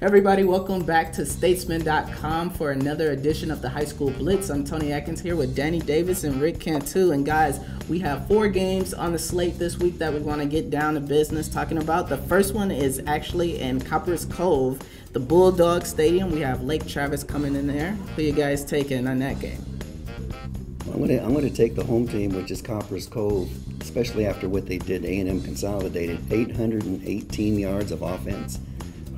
Everybody, welcome back to Statesman.com for another edition of the High School Blitz. I'm Tony Atkins here with Danny Davis and Rick Cantu. And guys, we have 4 games on the slate this week that we want to get down to business talking about. The first one is actually in Copperas, Cove, the Bulldog Stadium. We have Lake Travis coming in there. Who you guys taking on that game? I'm going to take the home team, which is Copperas Cove, especially after what they did. A&M consolidated 818 yards of offense,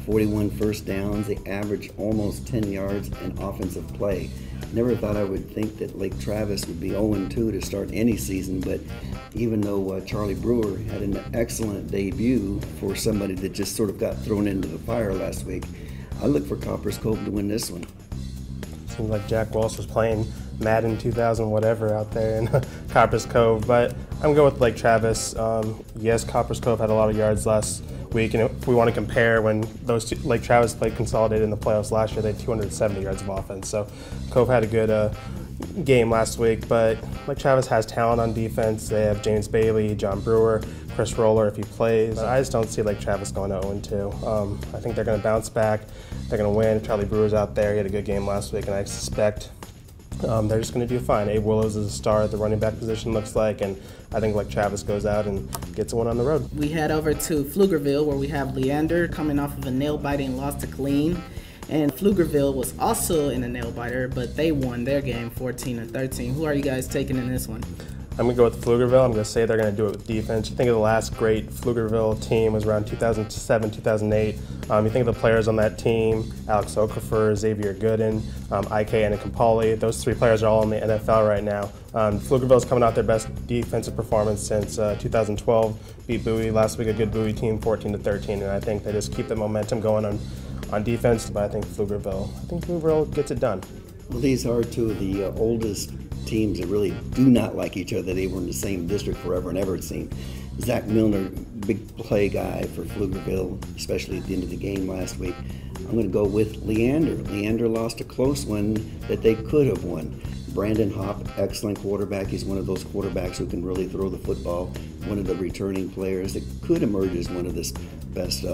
41 first downs. They averaged almost 10 yards in offensive play. Never thought I would think that Lake Travis would be 0-2 to start any season, but even though Charlie Brewer had an excellent debut for somebody that just sort of got thrown into the fire last week, I look for Copperas Cove to win this one. Seems like Jack Walsh was playing Madden 2000 whatever out there in Copperas Cove, but I'm going with Lake Travis. Yes, Copperas Cove had a lot of yards last week, and if we want to compare, when those two, Lake Travis played consolidated in the playoffs last year, they had 270 yards of offense. So Cove had a good game last week, but Lake Travis has talent on defense. They have James Bailey, John Brewer, Chris Roller if he plays. I just don't see Lake Travis going 0-2. I think they're going to bounce back. They're going to win. Charlie Brewer's out there. He had a good game last week, and I suspect they're just going to do fine. Abe Willows is a star at the running back position, looks like, and I think Lake Travis goes out and gets a win on the road. We head over to Pflugerville, where we have Leander coming off of a nail-biting loss to Killeen. And Pflugerville was also in a nail-biter, but they won their game 14-13. Who are you guys taking in this one? I'm going to go with Pflugerville. I'm going to say they're going to do it with defense. You think of the last great Pflugerville team was around 2007, 2008. You think of the players on that team, Alex Okafor, Xavier Gooden, Ike Anakampali. Those 3 players are all in the NFL right now. Pflugerville's coming out their best defensive performance since 2012. Beat Bowie last week, a good Bowie team, 14-13. And I think they just keep the momentum going on defense. But I think Pflugerville gets it done. Well, these are 2 of the oldest teams that really do not like each other. They were in the same district forever and ever, it seemed. Zach Milner, big play guy for Pflugerville, especially at the end of the game last week. I'm going to go with Leander. Leander lost a close one that they could have won. Brandon Hopp, excellent quarterback. He's one of those quarterbacks who can really throw the football. One of the returning players that could emerge as one of the best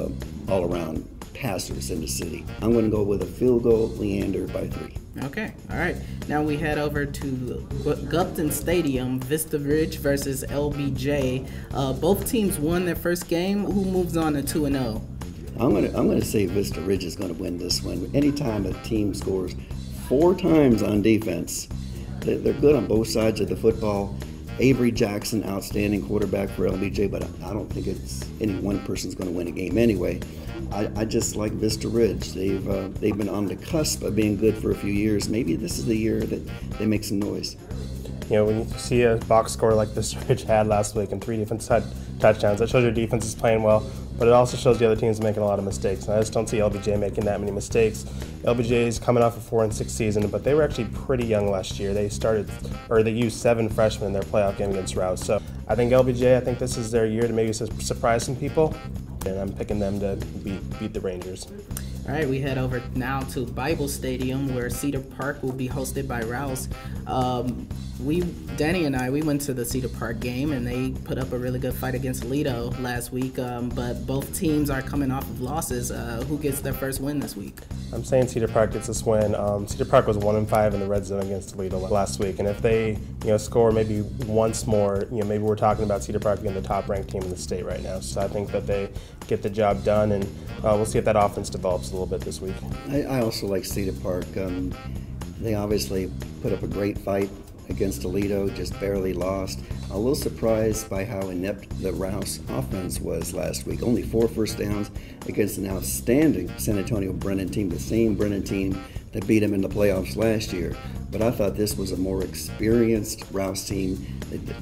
all-around passers in the city. I'm going to go with a field goal, Leander by 3. Okay, all right. Now we head over to Gupton Stadium, Vista Ridge versus LBJ. Both teams won their first game. Who moves on to 2-0? I'm going to say Vista Ridge is going to win this one. Anytime a team scores 4 times on defense, they're good on both sides of the football. Avery Jackson, outstanding quarterback for LBJ, but I don't think it's any one person's going to win a game anyway. I just like Vista Ridge. They've been on the cusp of being good for a few years. Maybe this is the year that they make some noise. You know, when you see a box score like Vista Ridge had last week and 3 defensive touchdowns, that shows your defense is playing well, but it also shows the other teams making a lot of mistakes. And I just don't see LBJ making that many mistakes. LBJ is coming off a 4-6 season, but they were actually pretty young last year. They used 7 freshmen in their playoff game against Rouse. So I think LBJ, this is their year to maybe surprise some people, and I'm picking them to beat the Rangers. All right, we head over now to Bible Stadium, where Cedar Park will be hosted by Rouse. Danny and I went to the Cedar Park game, and they put up a really good fight against Lido last week, but both teams are coming off of losses. Who gets their first win this week? I'm saying Cedar Park gets this win. Cedar Park was 1-5 in the red zone against Toledo last week, and if they score maybe once more, maybe we're talking about Cedar Park being the top-ranked team in the state right now. So I think that they get the job done, and we'll see if that offense develops a little bit this week. I also like Cedar Park. They obviously put up a great fight against Toledo, just barely lost. A little surprised by how inept the Rouse offense was last week. Only 4 first downs against an outstanding San Antonio Brennan team, the same Brennan team that beat them in the playoffs last year. But I thought this was a more experienced Rouse team.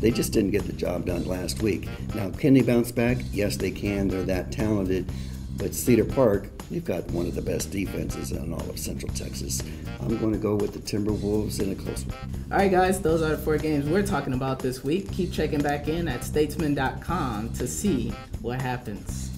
They just didn't get the job done last week. Now, can they bounce back? Yes, they can. They're that talented. But Cedar Park, they've got one of the best defenses in all of Central Texas. I'm going to go with the Timberwolves in a close one. All right, guys, those are the 4 games we're talking about this week. Keep checking back in at statesman.com to see what happens.